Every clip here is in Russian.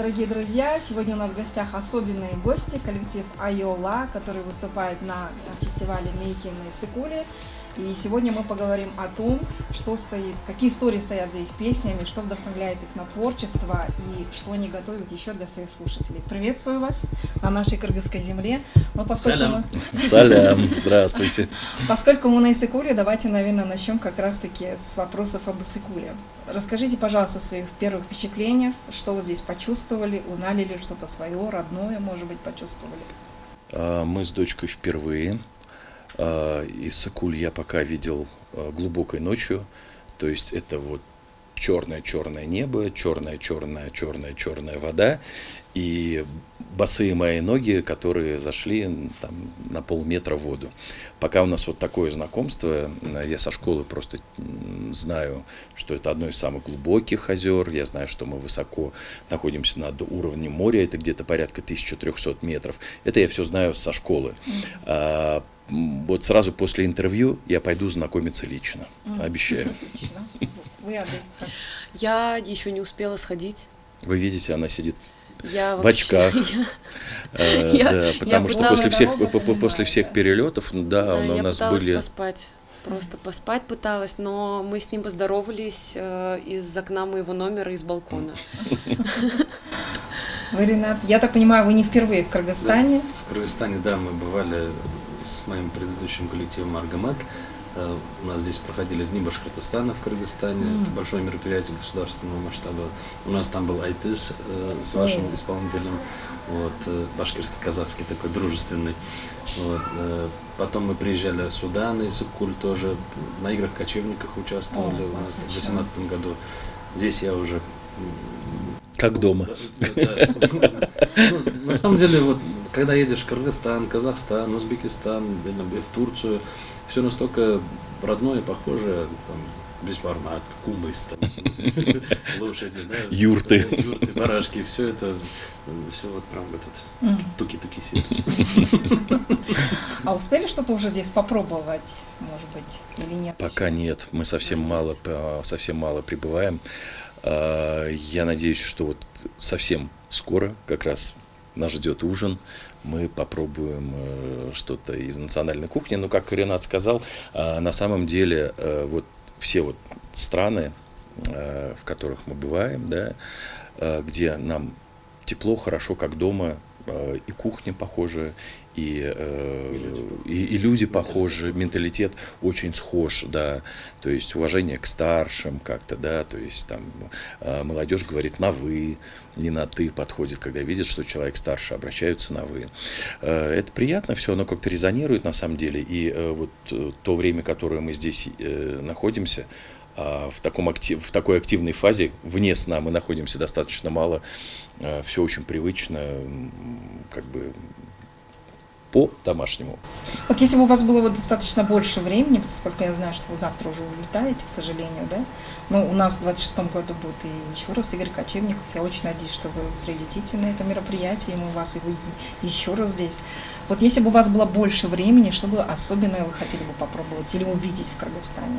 дорогие друзья! Сегодня у нас в гостях особенные гости, коллектив Айола, который выступает на фестивале Мейкин и Иссык-Куле. И сегодня мы поговорим о том, какие истории стоят за их песнями, что вдохновляет их на творчество и что они готовят еще для своих слушателей. Приветствую вас на нашей кыргызской земле. Салям. Салям, здравствуйте. Поскольку мы на Иссык-Куле, давайте, наверное, начнем как раз-таки с вопросов об Иссык-Куле. Расскажите, пожалуйста, о своих первых впечатлениях, что вы здесь почувствовали, узнали ли что-то свое, родное, может быть, почувствовали? Мы с дочкой впервые. Иссык-Куль я пока видел глубокой ночью, то есть это вот черное-черное небо, черная вода и босые мои ноги, которые зашли там, на полметра в воду. Пока у нас вот такое знакомство, я со школы просто знаю, что это одно из самых глубоких озер, я знаю, что мы высоко находимся над уровнем моря, это где-то порядка 1300 метров. Это я все знаю со школы. Вот сразу после интервью я пойду знакомиться лично, обещаю. Я еще не успела сходить. Вы видите, она сидит в очках, потому что после всех перелетов, да, у нас были... Просто поспать пыталась, но мы с ним поздоровались из окна моего номера, из балкона. Вы, Ренат, я так понимаю, вы не впервые в Кыргызстане? Да, в Кыргызстане, да, мы бывали с моим предыдущим коллективом «Аргамак». У нас здесь проходили Дни Башкортостана в Кыргызстане, большое мероприятие государственного масштаба. У нас там был Айтыс с вашим исполнителем, вот, башкирский-казахский такой дружественный. Вот. Потом мы приезжали сюда, на Иссык-Куль тоже, на играх кочевников участвовали у нас в 2018 году. Здесь я уже... Как дома. На самом деле, вот, когда едешь в Кыргызстан, Казахстан, Узбекистан, в Турцию, все настолько родное, похожее, там, беспармак, кумыс, лошади, да, юрты, барашки, все это, все вот прям этот туки-туки сердце. А успели что-то уже здесь попробовать, может быть, или нет? Пока нет, мы совсем мало прибываем. Я надеюсь, что вот совсем скоро как раз нас ждет ужин, мы попробуем что-то из национальной кухни. Но, как Ренат сказал, на самом деле вот все вот страны, в которых мы бываем, да, где нам тепло, хорошо, как дома, и кухня похожа, и люди похожи, менталитет очень схож, да, то есть уважение к старшим как-то, да, то есть там молодежь говорит на «вы», не на «ты» подходит, когда видит, что человек старше, обращаются на «вы». Это приятно, все, оно как-то резонирует на самом деле, и вот то время, которое мы здесь находимся, в такой активной фазе, вне сна мы находимся достаточно мало, все очень привычно, как бы по-домашнему. Вот если бы у вас было вот достаточно больше времени, поскольку я знаю, что вы завтра уже улетаете, к сожалению, да, но у нас в 26-м году будет и еще раз Игорь Кочевников, я очень надеюсь, что вы прилетите на это мероприятие, и мы вас и увидим еще раз здесь. Вот если бы у вас было больше времени, что бы особенное вы хотели бы попробовать или увидеть в Кыргызстане?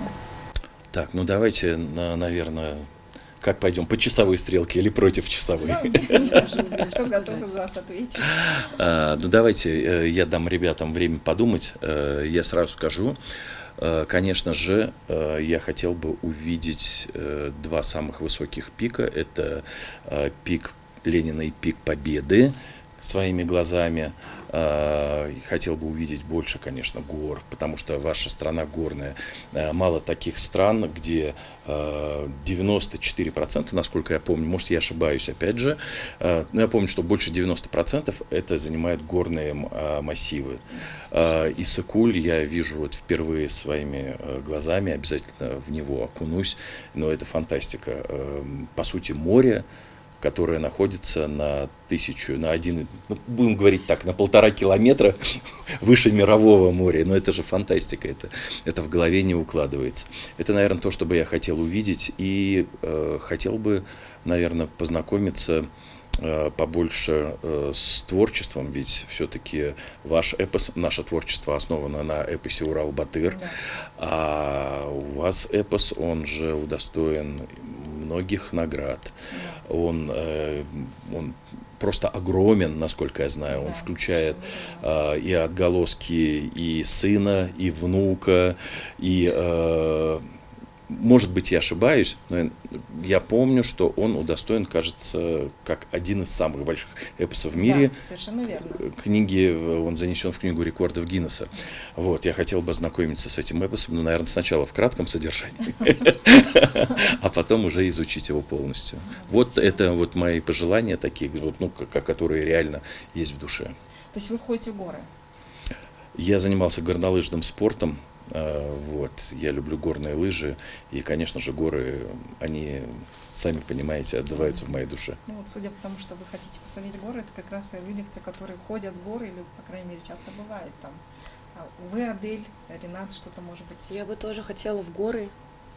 Так, ну давайте, наверное, как пойдем, по часовой стрелке или против часовой? Кто готов из вас ответить? Ну давайте, я дам ребятам время подумать, я сразу скажу. Конечно же, я хотел бы увидеть два самых высоких пика. Это пик Ленина и пик Победы своими глазами. Хотел бы увидеть больше, конечно, гор, потому что ваша страна горная. Мало таких стран, где 94%, насколько я помню, может, я ошибаюсь, опять же, но я помню, что больше 90% это занимают горные массивы. Иссык-Куль я вижу вот впервые своими глазами, обязательно в него окунусь, но это фантастика. По сути, море, которая находится на будем говорить так, на 1,5 километра выше мирового моря. Но это же фантастика, это в голове не укладывается. Это, наверное, то, что бы я хотел увидеть. И хотел бы, наверное, познакомиться побольше с творчеством, ведь все-таки ваш эпос, наше творчество основано на эпосе «Урал-Батыр», а у вас эпос, он же удостоен многих наград. Он просто огромен, насколько я знаю. Он включает и отголоски и сына, и внука, и, может быть, я ошибаюсь, но я помню, что он удостоен, кажется, как один из самых больших эпосов в мире. Да, совершенно верно. Он занесен в книгу рекордов Гиннесса. Вот, я хотел бы ознакомиться с этим эпосом, но, наверное, сначала в кратком содержании, а потом уже изучить его полностью. Вот это вот мои пожелания такие, которые реально есть в душе. То есть вы входите в горы? Я занимался горнолыжным спортом. Вот, я люблю горные лыжи, и, конечно же, горы, они, сами понимаете, отзываются в моей душе. Ну вот, судя по тому, что вы хотите посмотреть горы, это как раз о людях, те, которые ходят в горы, или, по крайней мере, часто бывает там. Вы, Адель, Ренат, что-то, может быть? Я бы тоже хотела в горы.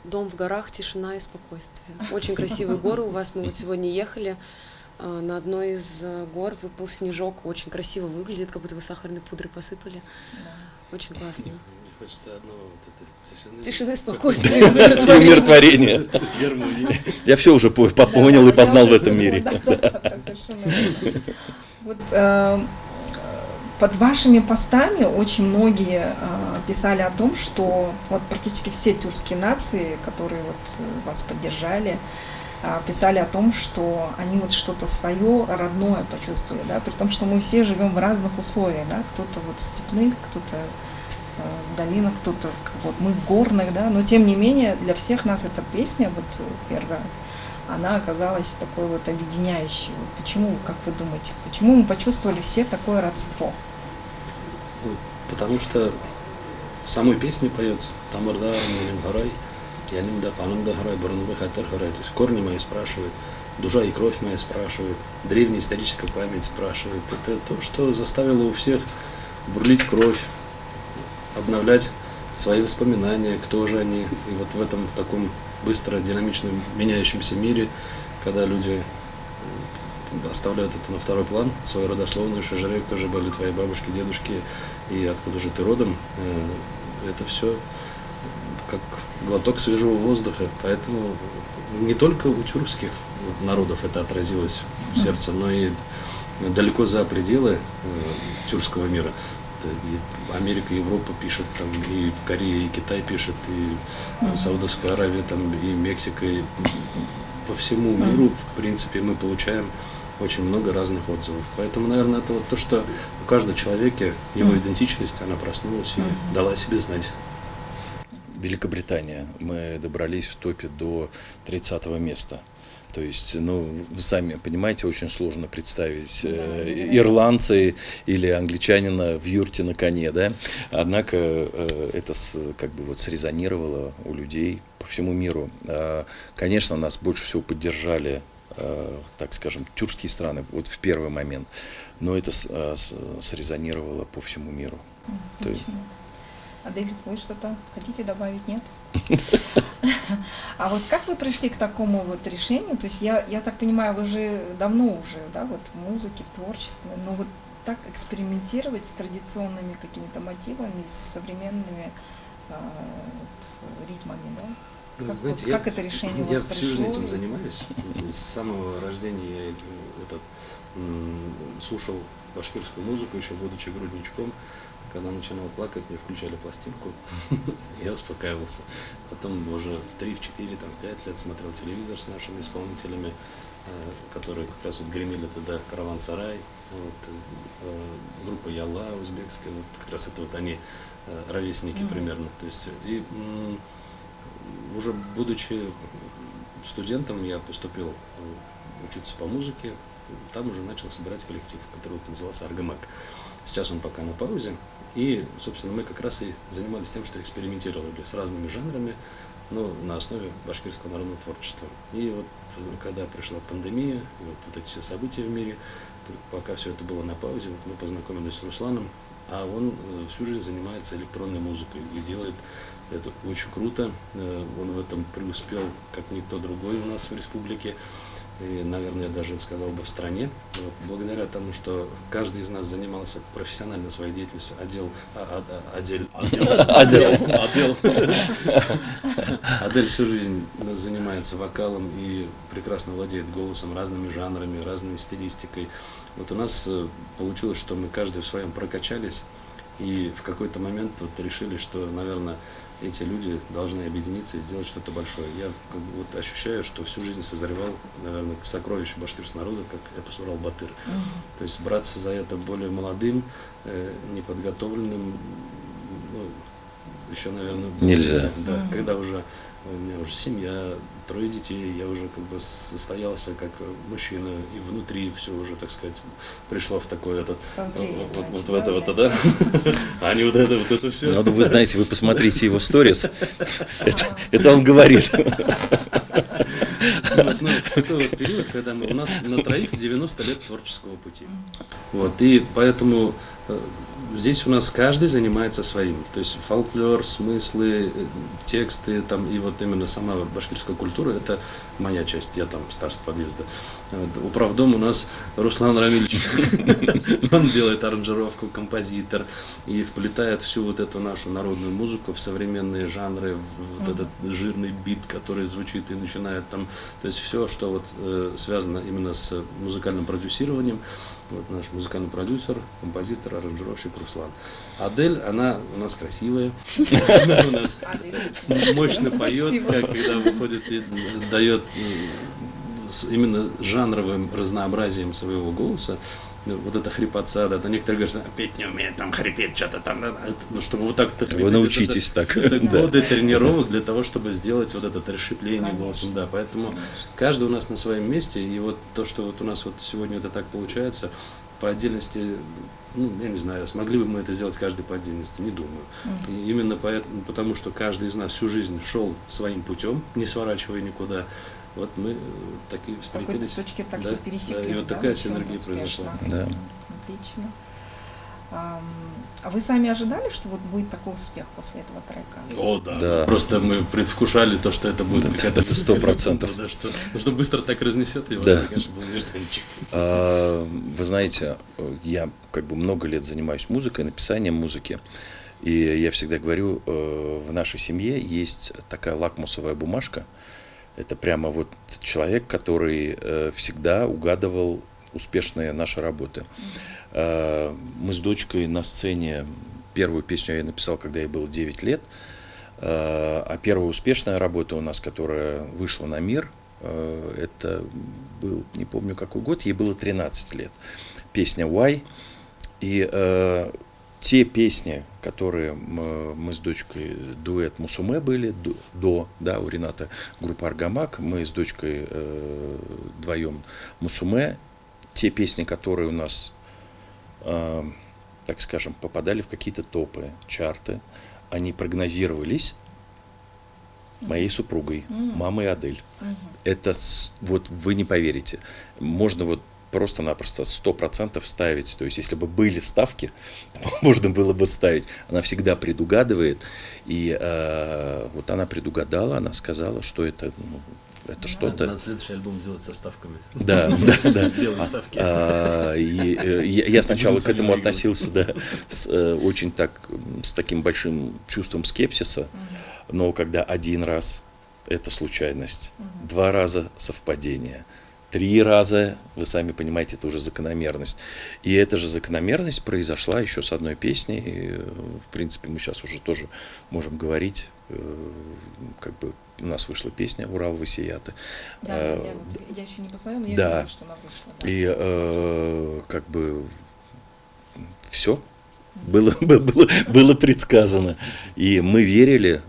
Дом в горах, тишина и спокойствие. Очень красивые горы у вас. Мы вот сегодня ехали. На одной из гор выпал снежок. Очень красиво выглядит, как будто вы сахарной пудрой посыпали. Да. Очень классно. Хочется одного вот этой Тишины, спокойствия и И умиротворения. умиротворение. Я все уже понял и познал в этом мире. Да, совершенно верно. Вот под вашими постами очень многие писали о том, что вот практически все тюркские нации, которые вот вас поддержали, писали о том, что они вот что-то свое родное почувствовали, да, при том, что мы все живем в разных условиях, да, кто-то вот в степных, кто-то в долинах, кто-то вот мы в горных, да, но тем не менее для всех нас эта песня вот первая, она оказалась такой вот объединяющей. Вот почему, как вы думаете, почему мы почувствовали все такое родство? Потому что в самой песне поется «Тамардар, Милин Харай, Янимда, Панамда Харай, Баранбы Хатар Харай». То есть корни мои спрашивают, душа и кровь моя спрашивает, древняя историческая память спрашивает. Это то, что заставило у всех бурлить кровь, обновлять свои воспоминания, кто же они. И вот в этом таком быстро, динамично меняющемся мире, когда люди оставляют это на второй план, свою родословную, шажерей, кто же были твои бабушки, дедушки и откуда же ты родом, это все как глоток свежего воздуха. Поэтому не только у тюркских народов это отразилось в сердце, но и далеко за пределы тюркского мира. И Америка, Европа пишут, там, и Корея, и Китай пишет, и Саудовская Аравия, там, и Мексика, и по всему миру, в принципе, мы получаем очень много разных отзывов. Поэтому, наверное, это вот то, что у каждого человека, его идентичность, она проснулась и дала о себе знать. Великобритания. Мы добрались в топе до 30-го места. То есть, вы сами понимаете, очень сложно представить ирландца или англичанина в юрте на коне, да? Однако это как бы вот срезонировало у людей по всему миру. Конечно, нас больше всего поддержали, так скажем, тюркские страны вот в первый момент, но это срезонировало по всему миру. Адель, вы что-то хотите добавить? Нет? А вот как вы пришли к такому вот решению? То есть я так понимаю, вы же давно уже, да, вот в музыке, в творчестве, но вот так экспериментировать с традиционными какими-то мотивами, с современными ритмами, да? Как это решение у вас пришло? Я всю жизнь этим занимаюсь. С самого рождения я слушал башкирскую музыку, еще будучи грудничком. Когда начинал плакать, мне включали пластинку, я успокаивался. Потом уже в 3, в 4, там, в 5 лет смотрел телевизор с нашими исполнителями, которые как раз вот гремели тогда «Караван-сарай», вот, группа «Ялла» узбекская, вот как раз это вот они, ровесники примерно. То есть, и уже будучи студентом, я поступил учиться по музыке, там уже начал собирать коллектив, который вот назывался «Аргамак». Сейчас он пока на паузе. И, собственно, мы как раз и занимались тем, что экспериментировали с разными жанрами, но на основе башкирского народного творчества. И вот когда пришла пандемия, вот эти все события в мире, пока все это было на паузе, вот мы познакомились с Русланом, а он всю жизнь занимается электронной музыкой и делает это очень круто. Он в этом преуспел, как никто другой у нас в республике. И, наверное, я даже сказал бы в стране, вот, благодаря тому, что каждый из нас занимался профессионально своей деятельностью. Адель всю жизнь занимается вокалом и прекрасно владеет голосом, разными жанрами, разной стилистикой. Вот у нас получилось, что мы каждый в своем прокачались, и в какой-то момент вот решили, что, наверное, эти люди должны объединиться и сделать что-то большое. Я как бы вот ощущаю, что всю жизнь созревал, наверное, к сокровищу башкирского народа, как эпос Урал-Батыр. То есть браться за это более молодым, неподготовленным, ну, еще, наверное, нельзя. Да, когда уже у меня уже семья, 3 детей, я уже как бы состоялся как мужчина, и внутри все уже, так сказать, пришло в такой этот, Созрели, вот значит, в это да? вот, да, а не вот это все. Ну, вы знаете, вы посмотрите его сторис, это он говорит. Ну, в такой вот период, когда у нас на троих 90 лет творческого пути. Вот, и поэтому здесь у нас каждый занимается своим. То есть фольклор, смыслы, тексты, там, и вот именно сама башкирская культура, это моя часть, я там староста подъезда. Вот, управдом у нас Руслан Рамильевич, он делает аранжировку, композитор, и вплетает всю вот эту нашу народную музыку в современные жанры, в вот этот жирный бит, который звучит и начинает там, то есть все, что вот связано именно с музыкальным продюсированием. Вот наш музыкальный продюсер, композитор, аранжировщик Руслан. Адель, она у нас красивая, она у нас мощно поет, когда выходит и дает именно жанровым разнообразием своего голоса. Вот это хрипотца, да, некоторые говорят, петь не умеет, там хрипеть, что-то там, да, ну, чтобы вот так-то хрипеть. Вы научитесь так. Это годы тренировок для того, чтобы сделать вот это расшипление голосом, да, поэтому каждый у нас на своем месте, и вот то, что вот у нас вот сегодня это так получается, по отдельности, ну, я не знаю, смогли бы мы это сделать каждый по отдельности, не думаю. И именно потому, что каждый из нас всю жизнь шел своим путем, не сворачивая никуда. Вот мы такие встретились. В какой-то точке так да, все пересеклись, да, и вот да, такая в чем-то синергия произошла. успешно. Да. Отлично. А вы сами ожидали, что вот будет такой успех после этого трека? О, да. Да. Просто мы предвкушали то, что это будет какая-то... Это 100%. Да, что быстро так разнесет его, Да. это, конечно, был нежданчик. Вы знаете, я как бы много лет занимаюсь музыкой, написанием музыки. И я всегда говорю, в нашей семье есть такая лакмусовая бумажка. Это прямо вот человек, который всегда угадывал успешные наши работы. Мы с дочкой на сцене, первую песню я написал, когда ей было 9 лет. А первая успешная работа у нас, которая вышла на мир, это был, не помню какой год, ей было 13 лет. Песня «Why». И те песни, которые мы с дочкой, дуэт Мусуме были, да, у Рената группа «Аргамак», мы с дочкой вдвоем Мусуме, те песни, которые у нас, так скажем, попадали в какие-то топы, чарты, они прогнозировались моей супругой, мамой Адель. Это, вот вы не поверите, можно вот просто-напросто 100% ставить. То есть, если бы были ставки, можно было бы ставить. Она всегда предугадывает. И вот она предугадала, она сказала, что это, это что-то... Надо следующий альбом делать со ставками. Да. Делаем ставки. Я сначала к этому относился, да, очень так, с таким большим чувством скепсиса. Но когда один раз это случайность, 2 раза совпадение, 3 раза, вы сами понимаете, это уже закономерность. И эта же закономерность произошла еще с одной песней. И, в принципе, мы сейчас уже тоже можем говорить, как бы у нас вышла песня «Урал Васияты». Да, я еще не посмотрела, но я да. видела, что она вышла. Да. И как бы все было предсказано. И мы верили,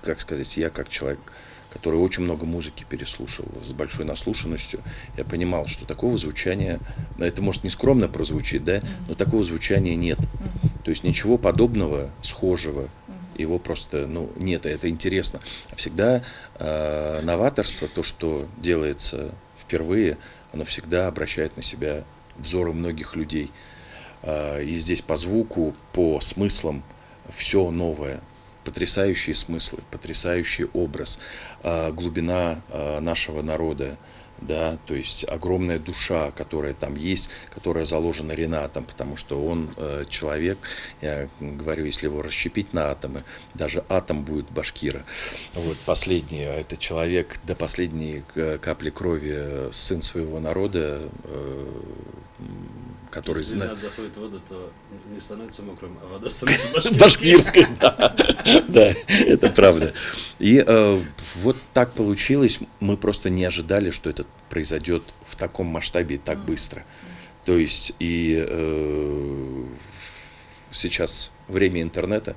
как сказать, я как человек, который очень много музыки переслушал с большой наслушанностью, я понимал, что такого звучания, это может не скромно прозвучит, да, но такого звучания нет. То есть ничего подобного, схожего, его просто, нет, это интересно. Всегда новаторство, то, что делается впервые, оно всегда обращает на себя взоры многих людей. И здесь по звуку, по смыслам все новое. Потрясающие смыслы, потрясающий образ, глубина нашего народа, да, то есть огромная душа, которая там есть, которая заложена Ринатом, потому что он человек, я говорю, если его расщепить на атомы, даже атом будет башкира. Вот последний, это человек до последней капли крови, сын своего народа, который Если знает... Ринат заходит в воду, то не становится мокрым, а вода становится Башкирской, да, да, это правда. И вот так получилось, мы просто не ожидали, что это произойдет в таком масштабе и так быстро. То есть и сейчас время интернета,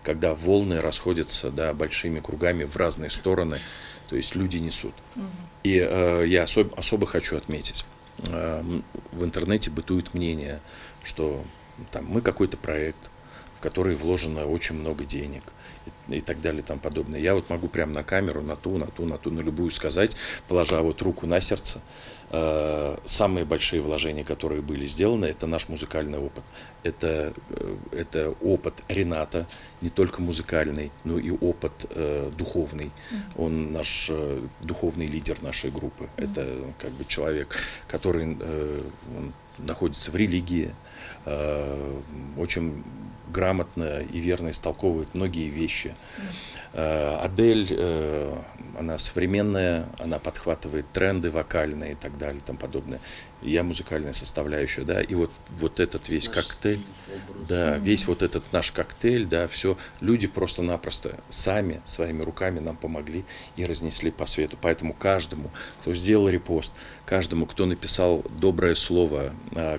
когда волны расходятся, да, большими кругами в разные стороны, то есть люди несут. И я особо хочу отметить, в интернете бытует мнение, что там, мы какой-то проект, в который вложено очень много денег и так далее и тому подобное. Я вот могу прямо на камеру, на любую сказать, положа вот руку на сердце, самые большие вложения, которые были сделаны, это наш музыкальный опыт. Это опыт Рината, не только музыкальный, но и опыт духовный. Он наш духовный лидер нашей группы. Это как бы человек, который он находится в религии, очень грамотно и верно истолковывает многие вещи. Адель, она современная, она подхватывает тренды вокальные и так далее и тому подобное. Я музыкальная составляющая, да, и вот этот весь коктейль, да, весь вот этот наш коктейль, да, все, люди просто-напросто сами, своими руками нам помогли и разнесли по свету. Поэтому каждому, кто сделал репост, каждому, кто написал доброе слово,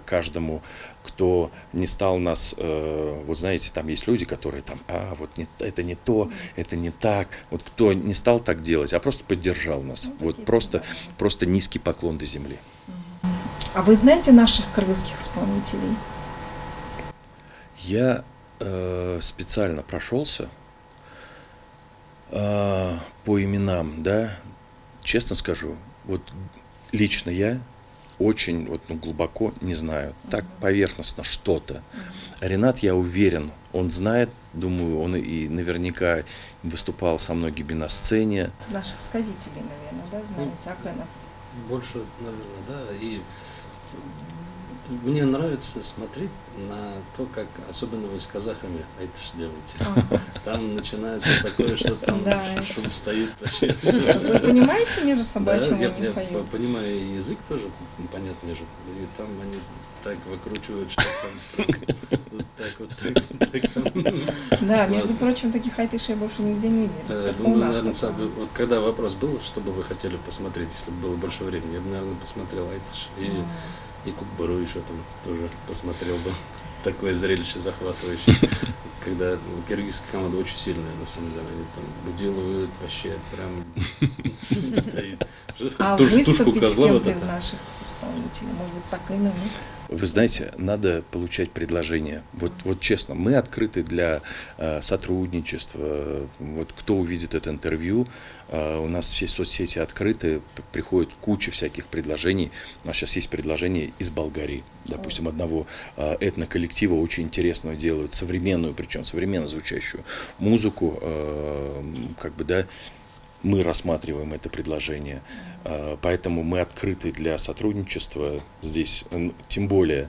каждому, кто не стал нас, вот знаете, там есть люди, которые там, вот не, это не то, это не так, вот кто не стал так делать, а просто поддержал нас, вот просто низкий поклон до земли. А вы знаете наших кыргызских исполнителей? Я специально прошелся по именам, да, честно скажу, вот лично я очень глубоко не знаю, так поверхностно что-то. Ринат, я уверен, он знает, думаю, он и наверняка выступал со многими на сцене. С наших сказителей, наверное, да, знаете, Акенов. Больше, наверное, да. И мне нравится смотреть на то, как, особенно вы с казахами, это ж делаете. Там начинается такое, что там шум стоит вообще. Вы понимаете между собой, о чем я они поют? понимаю, и язык тоже понятный же. И там они так выкручивают, что там вот так. Да, между прочим, таких айтышей я больше нигде не видела. Я думаю, наверное, вот когда вопрос был, что бы вы хотели посмотреть, если бы было больше времени, я бы, наверное, посмотрел айтыш. И Кукбару еще там тоже посмотрел бы. Такое зрелище захватывающее. Когда киргизская команда очень сильная, на самом деле. Они там выделывают вообще прям стоит. А выступить с кем-то из наших исполнителей? Может быть, с Акыновым? Вы знаете, надо получать предложения. Вот честно, мы открыты для сотрудничества. Вот кто увидит это интервью, у нас все соцсети открыты, приходит куча всяких предложений. У нас сейчас есть предложение из Болгарии. Допустим, одного этноколлектива очень интересную делают, современную, причем современно звучащую музыку, как бы, да, мы рассматриваем это предложение, поэтому мы открыты для сотрудничества здесь, тем более,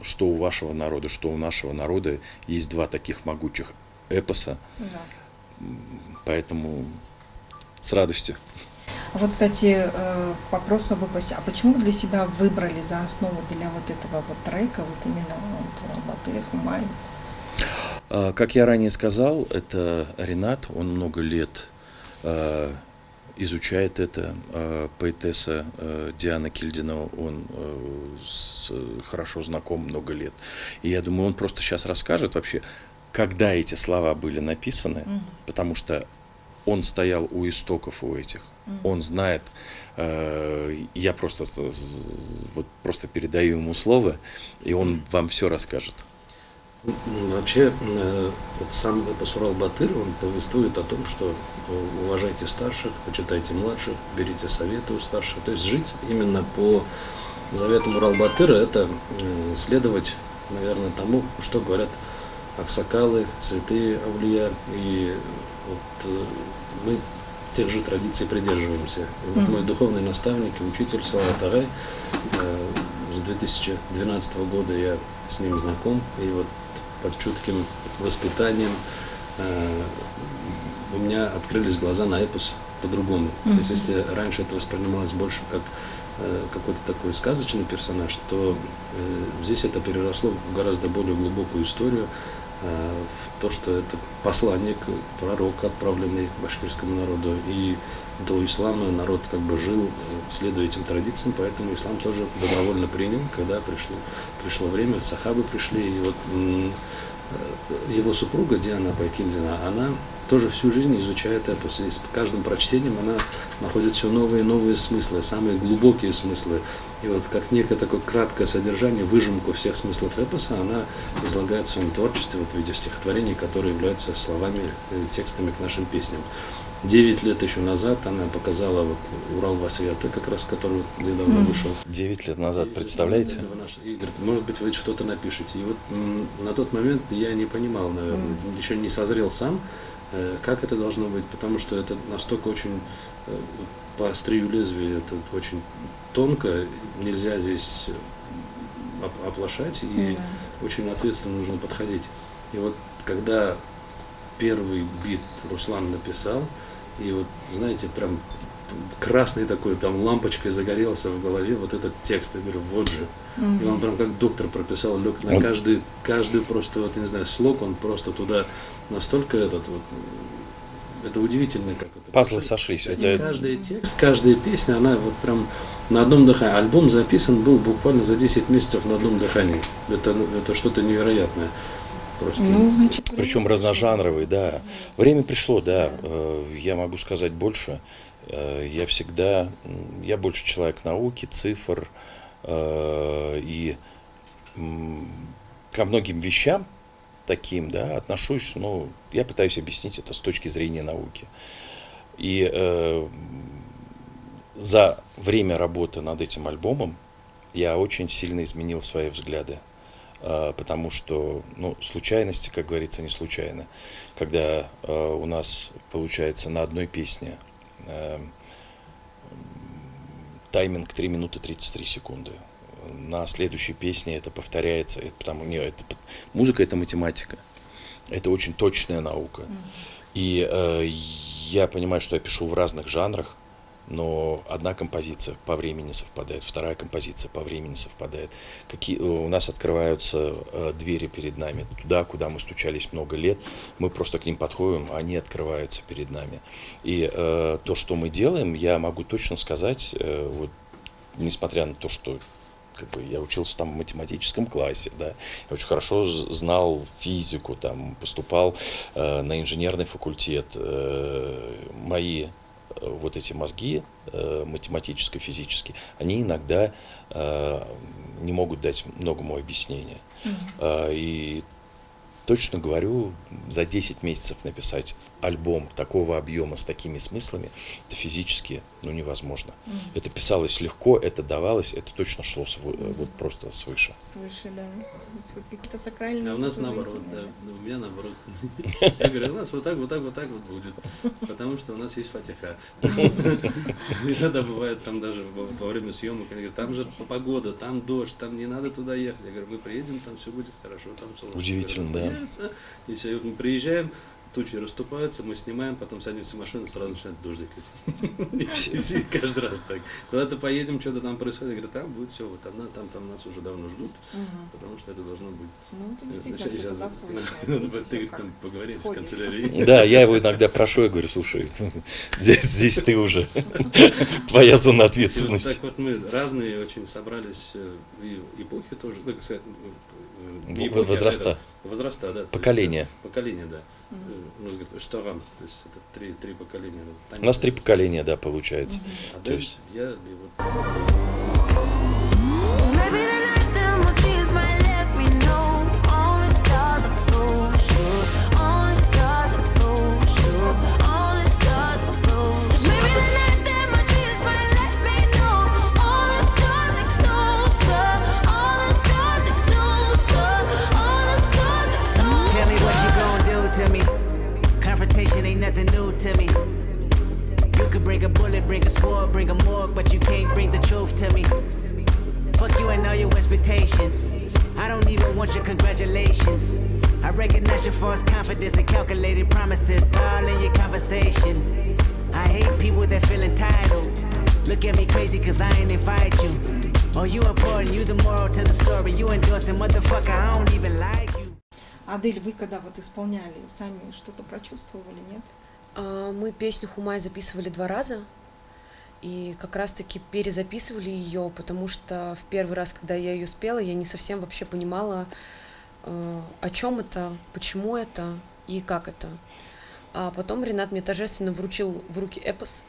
что у вашего народа, что у нашего народа есть два таких могучих эпоса, поэтому с радостью. Вот, кстати, к вопросу об эпосе. А почему вы для себя выбрали за основу для вот этого вот трека вот именно Батыр, Хумай? Как я ранее сказал, это Ринат, он много лет изучает это. Поэтесса Диана Кильдина, он хорошо знаком много лет. И я думаю, он просто сейчас расскажет вообще, когда эти слова были написаны, потому что он стоял у истоков у этих. Он знает, я просто передаю ему слово, и он вам все расскажет. Вообще, вот сам эпос Урал-Батыр, он повествует о том, что уважайте старших, почитайте младших, берите советы у старших. То есть жить именно по заветам Урал-Батыра – это следовать, наверное, тому, что говорят аксакалы, святые авлия. И вот мы тех же традиций придерживаемся. И вот мой духовный наставник и учитель Слава Тагай, с 2012 года я с ним знаком, и вот под чутким воспитанием у меня открылись глаза на эпос по-другому. То есть если раньше это воспринималось больше как какой-то такой сказочный персонаж, то здесь это переросло в гораздо более глубокую историю, в то, что это посланник, пророк, отправленный башкирскому народу, и до ислама народ как бы жил, следуя этим традициям, поэтому ислам тоже добровольно принял, когда пришло время, сахабы пришли, и вот его супруга Диана Байкильдина, она тоже всю жизнь изучает эпос, и с каждым прочтением она находит все новые и новые смыслы, самые глубокие смыслы. И вот как некое такое краткое содержание, выжимку всех смыслов эпоса, она излагает в своем творчестве вот в виде стихотворений, которые являются словами, текстами к нашим песням. 9 лет еще назад она показала вот Урал Васвета, как раз который недавно вышел. 9 лет назад, представляете? И говорит, может быть, вы что-то напишете. И вот на тот момент я не понимал, наверное, еще не созрел сам, как это должно быть, потому что это настолько очень по острию лезвия, это очень тонко, нельзя здесь оплошать, и очень ответственно нужно подходить. И вот когда первый бит Руслан написал, и вот, знаете, прям красный такой, там лампочкой загорелся в голове вот этот текст, я говорю, вот же. И он прям как доктор прописал, лег на каждый просто, вот, не знаю, слог, он просто туда настолько это удивительно, как это. Пазлы сошлись. И каждый текст, каждая песня, она вот прям на одном дыхании. Альбом записан был буквально за 10 месяцев на одном дыхании. Это что-то невероятное. Просто. Причем разножанровый, да. Время пришло, да. Я могу сказать больше. Я больше человек науки, цифр, и ко многим вещам таким, да, отношусь, я пытаюсь объяснить это с точки зрения науки. И за время работы над этим альбомом я очень сильно изменил свои взгляды, потому что, случайности, как говорится, не случайны. Когда у нас получается на одной песне тайминг 3 минуты 33 секунды. На следующей песне это повторяется. Музыка – это математика. Это очень точная наука. И я понимаю, что я пишу в разных жанрах, но одна композиция по времени совпадает, вторая композиция по времени совпадает. У нас открываются двери перед нами туда, куда мы стучались много лет. Мы просто к ним подходим, они открываются перед нами. И то, что мы делаем, я могу точно сказать, несмотря на то, что я учился там в математическом классе, да, я очень хорошо знал физику, там, поступал на инженерный факультет. Мои вот эти мозги, математическо-физические, они иногда не могут дать многому объяснения. И точно говорю, за 10 месяцев написать альбом такого объема с такими смыслами, это физически невозможно. Это писалось легко, это давалось, это точно шло просто свыше. Свыше, да. Здесь вот какие-то сакральные. А у нас наоборот, да. У меня наоборот. Я говорю, у нас вот так будет. Потому что у нас есть фатиха. Иногда бывает там даже во время съемок, там же погода, там дождь, там не надо туда ехать. Я говорю, мы приедем, там все будет хорошо, там солнце. Удивительно, да. И все, и мы приезжаем, тучи расступаются, мы снимаем, потом садимся в машину, сразу начинает дождик лить. И все каждый раз так. Куда-то поедем, что-то там происходит, говорят, там будет все, вот там нас уже давно ждут, потому что это должно быть. Это действительно что-то Надо ты там поговорить с канцелярией. Да, я его иногда прошу, я говорю, слушай, здесь ты уже, твоя зона ответственности. Так вот мы разные очень собрались, и эпохи тоже, так сказать, возраста. Возраста, да. Поколения. Поколения, да. Штарам, то есть это три поколения. У нас 3 поколения, да, получается. А То есть я Tell me what you gonna do to me. Confrontation ain't nothing new to me. could bring a bullet, bring a sword, bring a morgue, but you can't bring the truth to me. Fuck you and all your expectations. I don't even want your congratulations. I recognize your false confidence and calculated promises all in your conversation. I hate people that feel entitled. Look at me crazy cause I ain't invite you. Oh, you important, you the moral to the story. You endorsing, motherfucker, I don't even like you. Адель, вы когда вот исполняли, сами что-то прочувствовали, нет? Мы песню «Хумай» записывали 2 раза, и как раз-таки перезаписывали ее, потому что в первый раз, когда я ее спела, я не совсем вообще понимала, о чем это, почему это и как это. А потом Ренат мне торжественно вручил в руки эпос,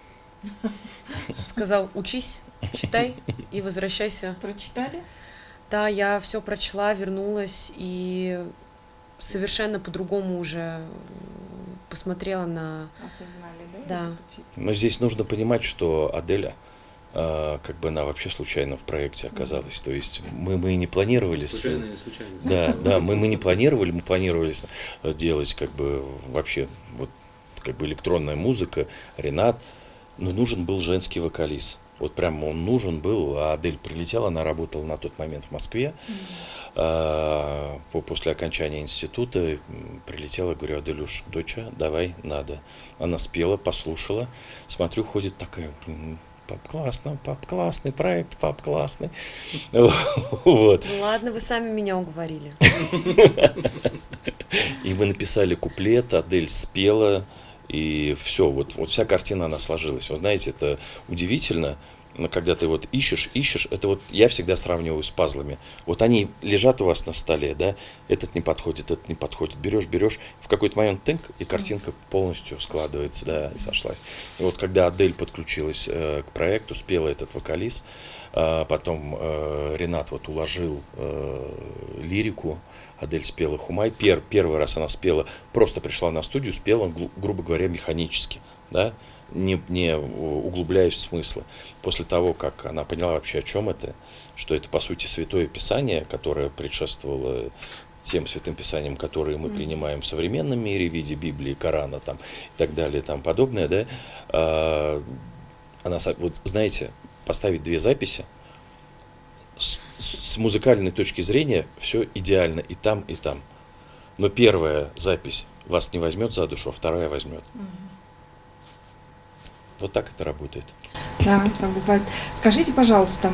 сказал: учись, читай и возвращайся. Прочитали? Да, я все прочла, вернулась и совершенно по-другому уже посмотрела на... Осознали, да? Да. этот эффект? Но здесь нужно понимать, что Аделя, как бы она вообще случайно в проекте оказалась. То есть мы не планировали... Случайно или случайно? Да, мы не планировали, мы планировали делать как бы вообще вот как бы электронная музыка, Ренат, но нужен был женский вокалист. Вот прям он нужен был, а Адель прилетела, она работала на тот момент в Москве. После окончания института прилетела, говорю: Аделюш, доча, давай, надо. Она спела, послушала, смотрю, ходит такая: пап классный проект, пап классный. Вот. Ну ладно, вы сами меня уговорили. И мы написали куплет, Адель спела, и все, вот вся картина, она сложилась. Вы знаете, это удивительно, но когда ты вот ищешь, это вот я всегда сравниваю с пазлами. Вот они лежат у вас на столе, да, этот не подходит, берешь, в какой-то момент тынк, и картинка полностью складывается, да, и сошлась. И вот когда Адель подключилась к проекту, спела этот вокалист, потом Ренат вот уложил лирику, Адель спела «Хумай». Первый раз она спела, просто пришла на студию, спела, грубо говоря, механически, да, не углубляясь в смыслы. После того, как она поняла вообще, о чем это, что это, по сути, Святое Писание, которое предшествовало тем святым писаниям, которые мы принимаем в современном мире в виде Библии, Корана там, и так далее, там подобное, да, она, вот знаете, поставить 2 записи, с музыкальной точки зрения все идеально и там, и там. Но первая запись вас не возьмет за душу, а вторая возьмет. Вот так это работает. Да, так бывает. Скажите, пожалуйста,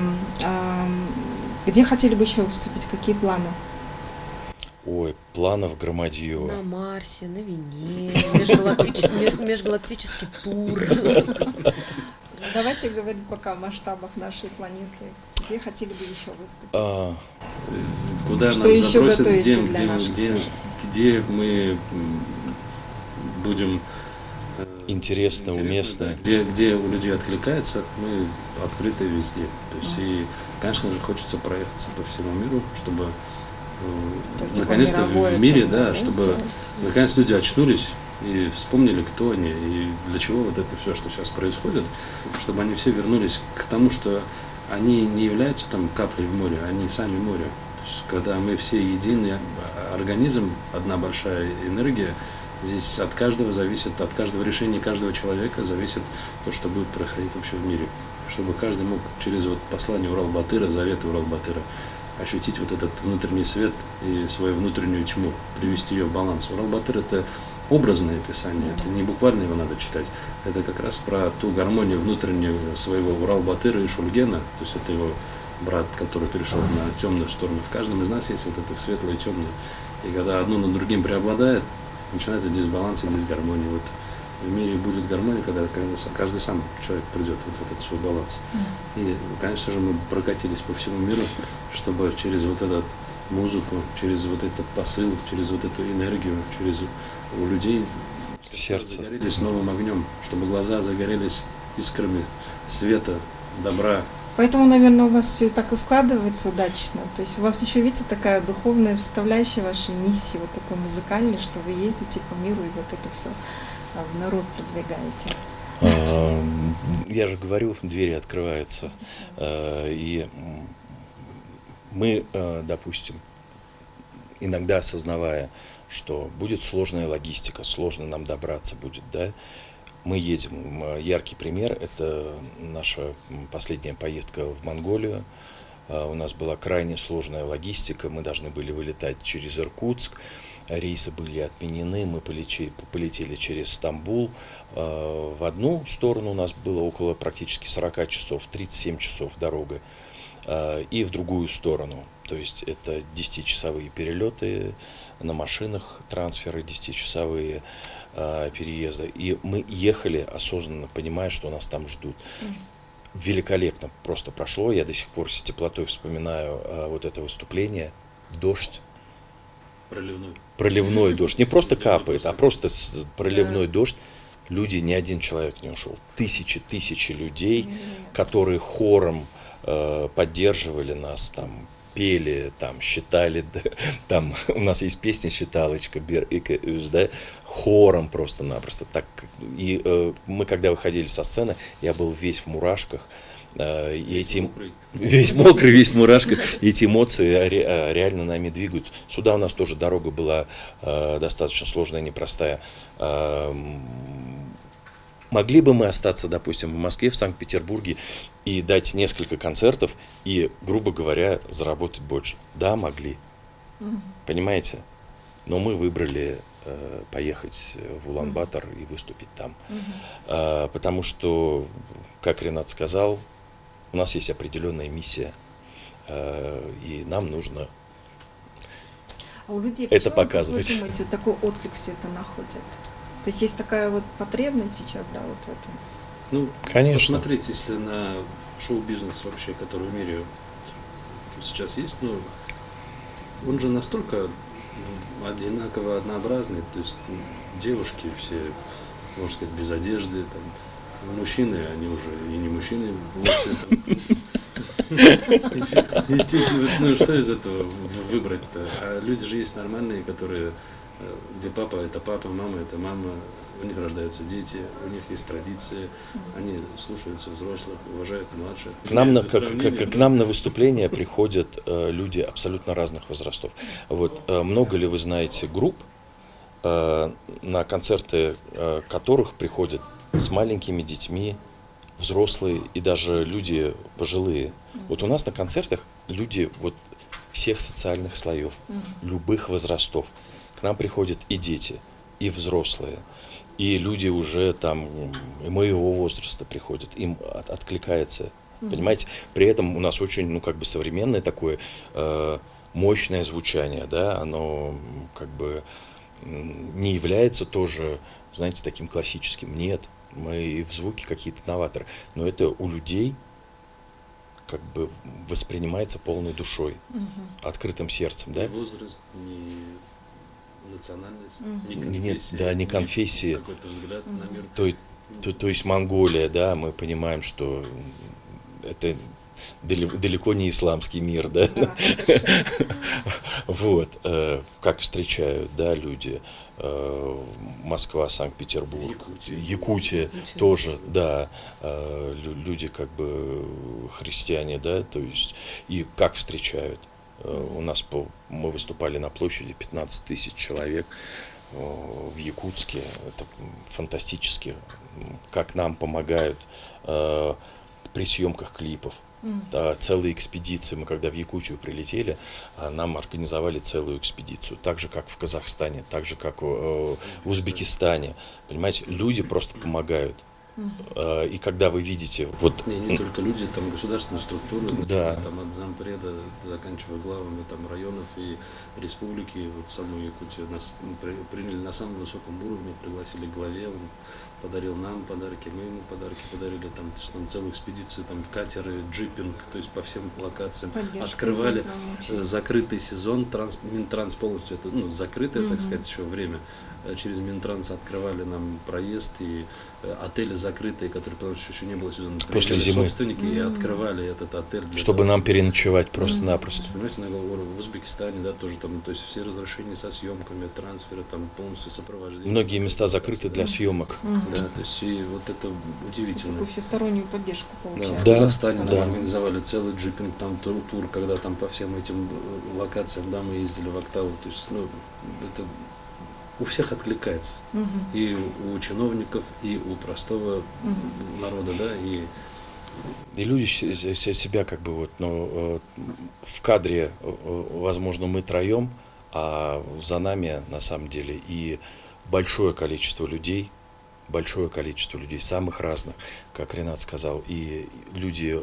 где хотели бы еще выступить, какие планы? Ой, планов громадье. На Марсе, на Венере, межгалактический тур. Давайте говорить пока о масштабах нашей планеты. Где хотели бы еще выступить? Куда Что нас еще запросят, готовите для наших где мы будем Интересно, уместно. да, где у людей откликается, мы открыты везде. То есть, и, конечно же, хочется проехаться по всему миру, чтобы наконец-то в мире, да, чтобы наконец люди очнулись и вспомнили, кто они, и для чего вот это все, что сейчас происходит, чтобы они все вернулись к тому, что они не являются там каплей в море, они сами море. То есть, когда мы все единый организм, одна большая энергия, здесь от каждого зависит, от каждого решения каждого человека зависит то, что будет происходить вообще в мире. Чтобы каждый мог через вот послание Урал-Батыра, заветы Урал-Батыра, ощутить вот этот внутренний свет и свою внутреннюю тьму, привести ее в баланс. Урал-Батыр — это образное писание, это не буквально его надо читать, это как раз про ту гармонию внутреннюю своего Урал-Батыра и Шульгена, то есть это его брат, который перешел на темную сторону. В каждом из нас есть вот это светлое и темное. И когда одно над другим преобладает, начинается дисбаланс и дисгармония. Вот в мире будет гармония, когда каждый сам человек придет вот в этот свой баланс. И, конечно же, мы прокатились по всему миру, чтобы через вот эту музыку, через вот этот посыл, через вот эту энергию, через у людей Сердце загорелись новым огнем, чтобы глаза загорелись искрами света, добра. Поэтому, наверное, у вас все так и складывается удачно. То есть у вас еще, видите, такая духовная составляющая вашей миссии, вот такой музыкальной, что вы ездите по миру и вот это все в народ продвигаете. Я же говорю, двери открываются. И мы, допустим, иногда осознавая, что будет сложная логистика, сложно нам добраться будет, да, Мы едем. Яркий пример – это наша последняя поездка в Монголию. У нас была крайне сложная логистика. Мы должны были вылетать через Иркутск. Рейсы были отменены. Мы полетели через Стамбул. В одну сторону у нас было около практически 40 часов, 37 часов дорога. И в другую сторону. То есть это 10-часовые перелеты на машинах, трансферы 10-часовые, переезды. И мы ехали осознанно, понимая, что нас там ждут. Великолепно просто прошло. Я до сих пор с теплотой вспоминаю вот это выступление. Дождь. Проливной дождь. Не просто капает, а просто проливной дождь. Люди, ни один человек не ушел. Тысячи людей, которые хором поддерживали нас, там, пели, там, считали, да, там, у нас есть песня «Считалочка», да, хором просто-напросто. Так, и мы, когда выходили со сцены, я был весь в мурашках, весь мокрый, весь в мурашках, и эти эмоции реально нами двигают. Сюда у нас тоже дорога была достаточно сложная, непростая. Могли бы мы остаться, допустим, в Москве, в Санкт-Петербурге и дать несколько концертов и, грубо говоря, заработать больше? Да, могли. Понимаете? Но мы выбрали поехать в Улан-Батор и выступить там. Потому что, как Ренат сказал, у нас есть определенная миссия, и нам нужно А у людей это почему, показывать. Как вы думаете, вот такой отклик все это находит? То есть есть такая вот потребность сейчас, да, вот в этом? Ну, Конечно. посмотрите, если на шоу-бизнес вообще, который в мире сейчас есть, ну, он же настолько одинаково однообразный, то есть девушки все, можно сказать, без одежды, там, мужчины, они уже и не мужчины, ну, что из этого выбрать-то? А люди же есть нормальные, которые, где папа это папа, мама это мама, у них рождаются дети, у них есть традиции, они слушаются взрослых, уважают младших. К нам на выступления приходят люди абсолютно разных возрастов. Вот, много ли вы знаете групп, на концерты которых приходят с маленькими детьми, взрослые и даже люди пожилые? Вот у нас на концертах люди вот всех социальных слоев, любых возрастов. К нам приходят и дети, и взрослые, и люди уже там и моего возраста приходят, им откликается, понимаете? При этом у нас очень, ну, как бы современное такое мощное звучание, да, оно как бы не является тоже, знаете, таким классическим. Нет, мы и в звуке какие-то новаторы, но это у людей как бы воспринимается полной душой, открытым сердцем, да? Ни возраст, ни национальность, ни Нет, конфессия, да, не конфессии. какой-то взгляд на мир. То есть Монголия, да, мы понимаем, что это далеко не исламский мир, да? Да, совершенно. Вот, как встречают, да, люди. Москва, Санкт-Петербург, Якутия тоже, да, люди как бы христиане, да, то есть, и как встречают. У нас мы выступали на площади 15 тысяч человек в Якутске. Это фантастически, как нам помогают при съемках клипов. Целые экспедиции. Мы когда в Якутию прилетели, нам организовали целую экспедицию. Так же, как в Казахстане, так же, как в Узбекистане. Понимаете, люди просто помогают. И когда вы видите... Вот, не только люди, там государственные структуры, да. Там от зампреда, заканчивая главами там, районов и республики, вот саму Якутию нас приняли на самом высоком уровне, пригласили к главе, он подарил нам подарки, мы ему подарки подарили, там, то есть, там целую экспедицию, там катеры, джипинг, то есть по всем локациям. Поддержка, открывали да, закрытый сезон, Минтранс полностью, это, ну, закрытое, так сказать, еще время. Через Минтранс открывали нам проезд, и отели закрытые, которые, потому что еще не было сезона, после зимы собственники и открывали этот отель. Чтобы нам переночевать просто-напросто. Понимаете, в Узбекистане, да, тоже там, то есть все разрешения со съемками, трансферы, там полностью сопровождение. Многие места закрыты для съемок. Да, то есть и вот это удивительно. Такую всестороннюю поддержку Да, получаем. в Казахстане нам организовали целый джипинг, там тур, когда там по всем этим локациям, да, мы ездили в Октаву, то есть, ну, это у всех откликается. И у чиновников, и у простого народа, да, И люди себя как бы вот, ну, в кадре, возможно, мы троем, а за нами на самом деле и большое количество людей, самых разных, как Ренат сказал, и люди,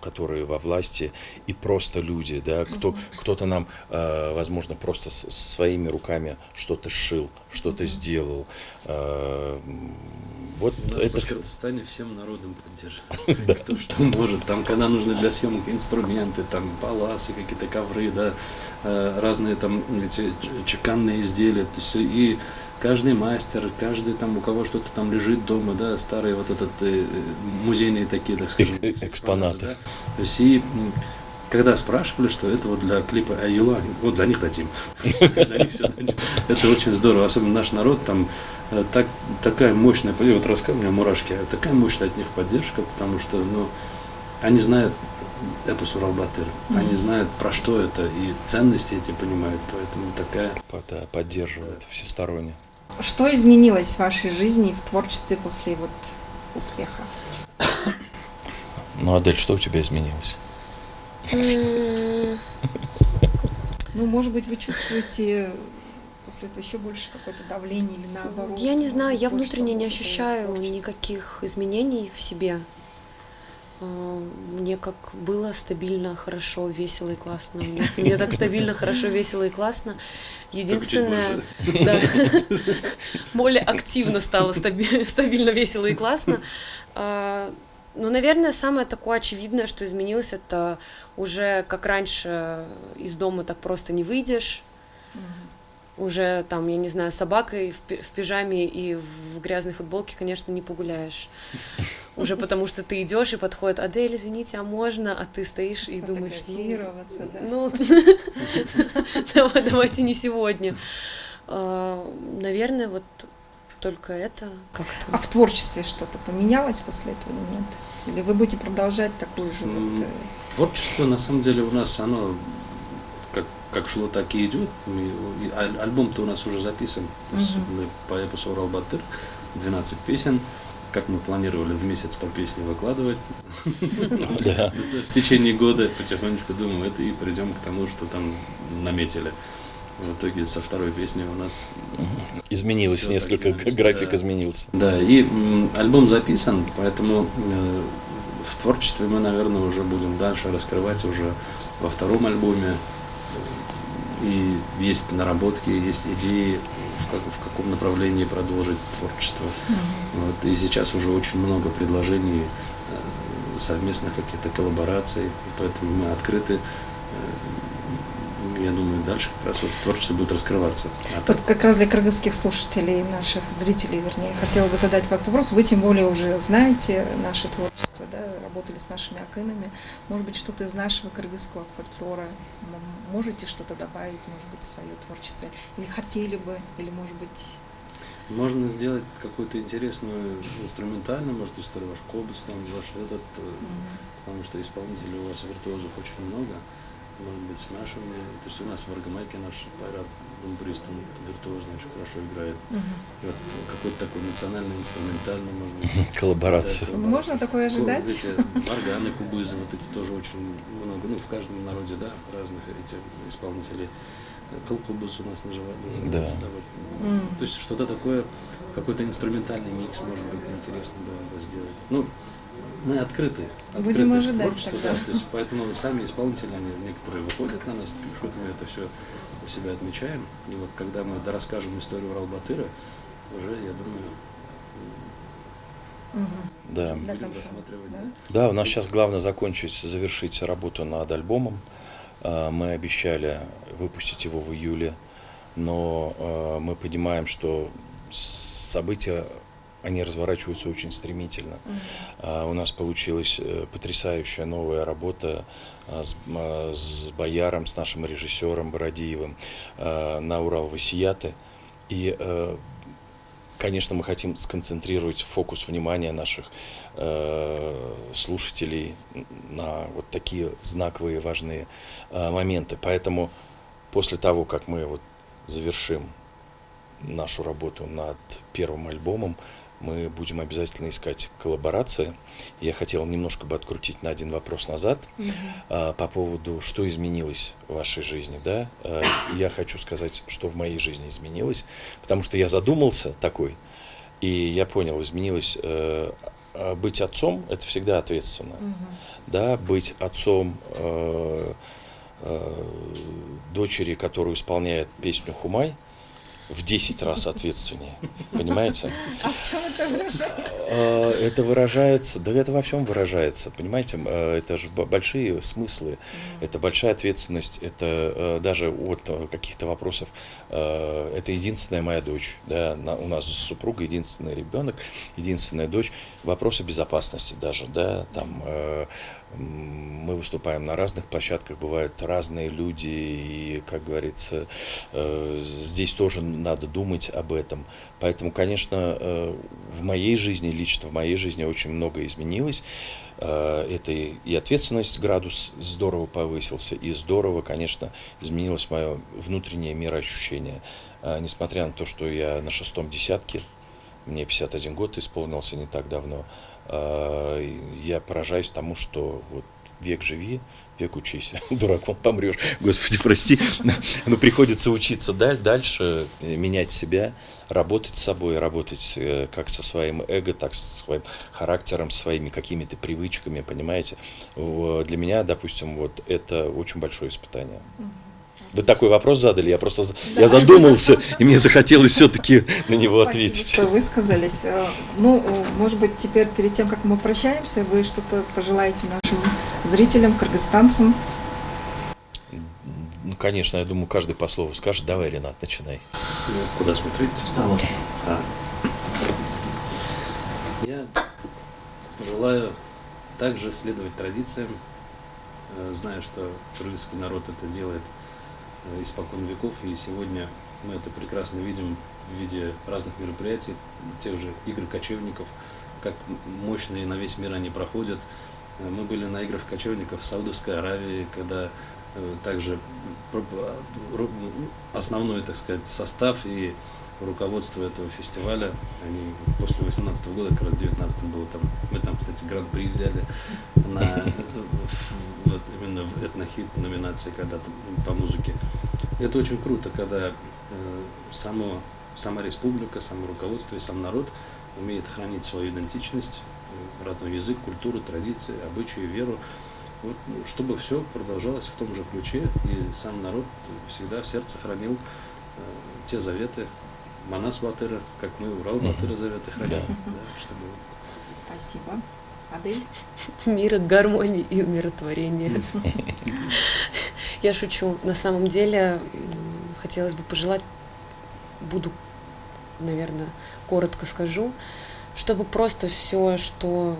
которые во власти, и просто люди, да, кто-то нам, возможно, просто своими руками что-то сшил, что-то сделал. Вот у нас это... в Башкортостане всем народом поддерживают. Кто что может. Там, когда нужны для съемок инструменты, там паласы, какие-то ковры, да, разные там эти чеканные изделия. То есть и каждый мастер, каждый там, у кого что-то там лежит дома, да, старые вот этот музейные такие, так скажем, экспонаты. Да. То есть и когда спрашивали, что это вот для клипа Аюла, вот для них дадим. Для них все дадим. Это очень здорово. Особенно наш народ, там такая мощная, вот рассказывал, у меня мурашки, такая мощная от них поддержка, потому что, ну, они знают эпос Урал-Батыр, они знают, про что это, и ценности эти понимают, поэтому такая... Поддерживают всесторонне. Что изменилось в вашей жизни и в творчестве после вот успеха? Ну, Адель, что у тебя изменилось? Ну, может быть, вы чувствуете после этого еще больше какое-то давление или наоборот? Я не знаю, я внутренне не больше ощущаю творчества? никаких изменений в себе. Мне как было стабильно, хорошо, весело и классно. Мне так стабильно, хорошо, весело и классно. Единственное, да, более активно стало стабильно, весело и классно. Ну, наверное, самое такое очевидное, что изменилось, это уже как раньше из дома так просто не выйдешь. Уже там, я не знаю, собакой в пижаме и в грязной футболке, конечно, не погуляешь. Уже потому что ты идешь и подходит: Адель, извините, а можно? А ты стоишь и думаешь, ну, давайте не сегодня. Наверное, вот только это как-то. А в творчестве что-то поменялось после этого или нет? Или вы будете продолжать такую же вот... Творчество, на самом деле, у нас оно как шло, так и идет. Альбом-то у нас уже записан. То есть мы по эпосу Урал-Батыр 12 песен. Как мы планировали в месяц по песне выкладывать. В течение года потихонечку думаю, это и придем к тому, что там наметили. В итоге со второй песни у нас... Изменилось несколько, график изменился. Да, и альбом записан, поэтому в творчестве мы, наверное, уже будем дальше раскрывать уже во втором альбоме. И есть наработки, есть идеи, в каком направлении продолжить творчество. Вот, и сейчас уже очень много предложений, совместных каких-то коллабораций, поэтому мы открыты. Я думаю, дальше как раз вот творчество будет раскрываться. Вот как раз для кыргызских слушателей, наших зрителей, вернее, хотела бы задать вопрос. Вы тем более уже знаете наше творчество, да, работали с нашими акынами. Может быть, что-то из нашего кыргызского фольклора можете что-то добавить, может быть, в свое творчество? Или хотели бы, или, может быть... Можно сделать какую-то интересную инструментальную, может, историю ваш Кобус, там, ваш этот, потому что исполнителей у вас виртуозов очень много. Может быть, с нашими, то есть у нас в Аргамаке наш Пайрат Думбрист, он виртуозно очень хорошо играет. Вот какой-то такой национальный, инструментальный, может быть. Коллаборацию. Да, можно такое ожидать? Эти органы, кубызы, вот эти тоже очень много, ну, в каждом народе, да, разных этих исполнителей. Кылкубыз у нас называется. Да. Вот. То есть что-то такое, какой-то инструментальный микс, может быть, интересно было бы сделать. Ну, мы открыты. Будем ожидать тогда. Да, то есть, поэтому сами исполнители, они некоторые выходят на нас, пишут, мы это все у себя отмечаем. И вот когда мы дорасскажем историю Урал-Батыра, уже, я думаю, да. будем рассматривать. Да, у нас сейчас главное завершить работу над альбомом. Мы обещали выпустить его в июле, но мы понимаем, что события, они разворачиваются очень стремительно. У нас получилась потрясающая новая работа с Бояром, с нашим режиссером Бородиевым на Урал-Васияты. И, конечно, мы хотим сконцентрировать фокус внимания наших слушателей на вот такие знаковые важные моменты. Поэтому после того, как мы вот завершим нашу работу над первым альбомом, мы будем обязательно искать коллаборации. Я хотел немножко бы открутить на один вопрос назад по поводу, что изменилось в вашей жизни. Да? Я хочу сказать, что в моей жизни изменилось, потому что я задумался такой, и я понял, изменилось. Быть отцом – это всегда ответственно. Да? Быть отцом дочери, которая исполняет песню «Хумай», в 10 раз ответственнее, понимаете? А в чем это выражается? Это выражается, да это во всем выражается, понимаете? Это же большие смыслы, это большая ответственность, это даже от каких-то вопросов. Это единственная моя дочь, да, у нас с супругой единственный ребенок, единственная дочь. Вопросы безопасности даже, да, там мы выступаем на разных площадках, бывают разные люди, и, как говорится, здесь тоже надо думать об этом. Поэтому, конечно, в моей жизни, лично в моей жизни очень многое изменилось. Это и ответственность, градус здорово повысился, и здорово, конечно, изменилось мое внутреннее мироощущение. Несмотря на то, что я на 6-м десятке, мне 51 год исполнился не так давно, я поражаюсь тому, что вот век живи, век учись. Дураком помрешь, Господи, прости. Но приходится учиться дальше, менять себя, работать с собой, работать как со своим эго, так со своим характером, своими какими-то привычками, понимаете. Для меня, допустим, вот это очень большое испытание. Вы такой вопрос задали, я просто я задумался, и мне захотелось все-таки на него ответить. Спасибо, что высказались. Ну, может быть, теперь перед тем, как мы прощаемся, вы что-то пожелаете нашим зрителям, кыргызстанцам? Ну, конечно, я думаю, каждый по слову скажет. Давай, Ренат, начинай. Ну, куда смотреть? Я желаю также следовать традициям, зная, что кыргызский народ это делает испокон веков, и сегодня мы это прекрасно видим в виде разных мероприятий, тех же игр кочевников, как мощные на весь мир они проходят. Мы были на играх кочевников в Саудовской Аравии, когда также основной, так сказать, состав и руководство этого фестиваля, они после 2018 года, как раз в 2019 было там, мы там, кстати, гран-при взяли на вот именно в этнохит номинации, когда по музыке. Это очень круто, когда сама республика, само руководство и сам народ умеет хранить свою идентичность, родной язык, культуру, традиции, обычаи, веру. Вот, чтобы все продолжалось в том же ключе, и сам народ всегда в сердце хранил те заветы Манас Батыра, как мы Урал Батыра заветы храним. Да, чтобы... Спасибо. Адель? Мира, гармонии и умиротворения. Я шучу. На самом деле, хотелось бы пожелать, буду, наверное, коротко скажу, чтобы просто все, что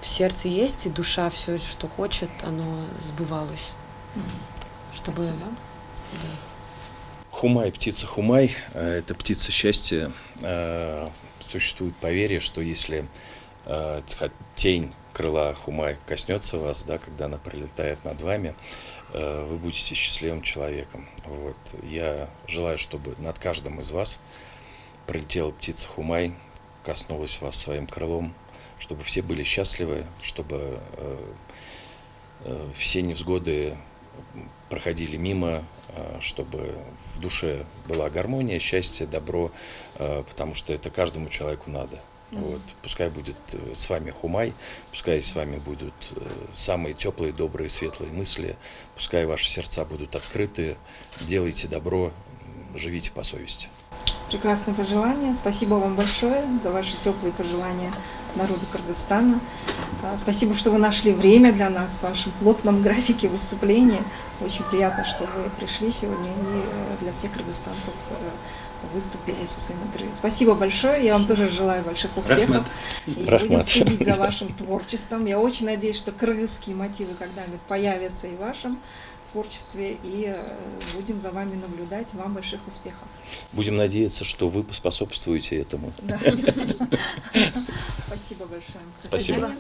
в сердце есть, и душа, все, что хочет, оно сбывалось. Чтобы... Да. Хумай, птица Хумай, это птица счастья. Существует поверье, что если тень крыла Хумай коснется вас, да, когда она пролетает над вами, вы будете счастливым человеком. Вот. Я желаю, чтобы над каждым из вас пролетела птица Хумай, коснулась вас своим крылом, чтобы все были счастливы, чтобы все невзгоды проходили мимо, чтобы в душе была гармония, счастье, добро, потому что это каждому человеку надо. Вот. Пускай будет с вами Хумай, пускай с вами будут самые теплые, добрые, светлые мысли, пускай ваши сердца будут открыты, делайте добро, живите по совести. Прекрасное пожелание. Спасибо вам большое за ваши теплые пожелания народу Кыргызстана. Спасибо, что вы нашли время для нас в вашем плотном графике выступления. Очень приятно, что вы пришли сегодня и для всех кыргызстанцев выступили со своим интервью. Спасибо большое. Я вам тоже желаю больших успехов. И будем следить за вашим творчеством. Я очень надеюсь, что кыргызские мотивы когда-нибудь появятся и в вашем творчестве, и будем за вами наблюдать. Вам больших успехов. Будем надеяться, что вы поспособствуете этому. Да, спасибо большое. Спасибо.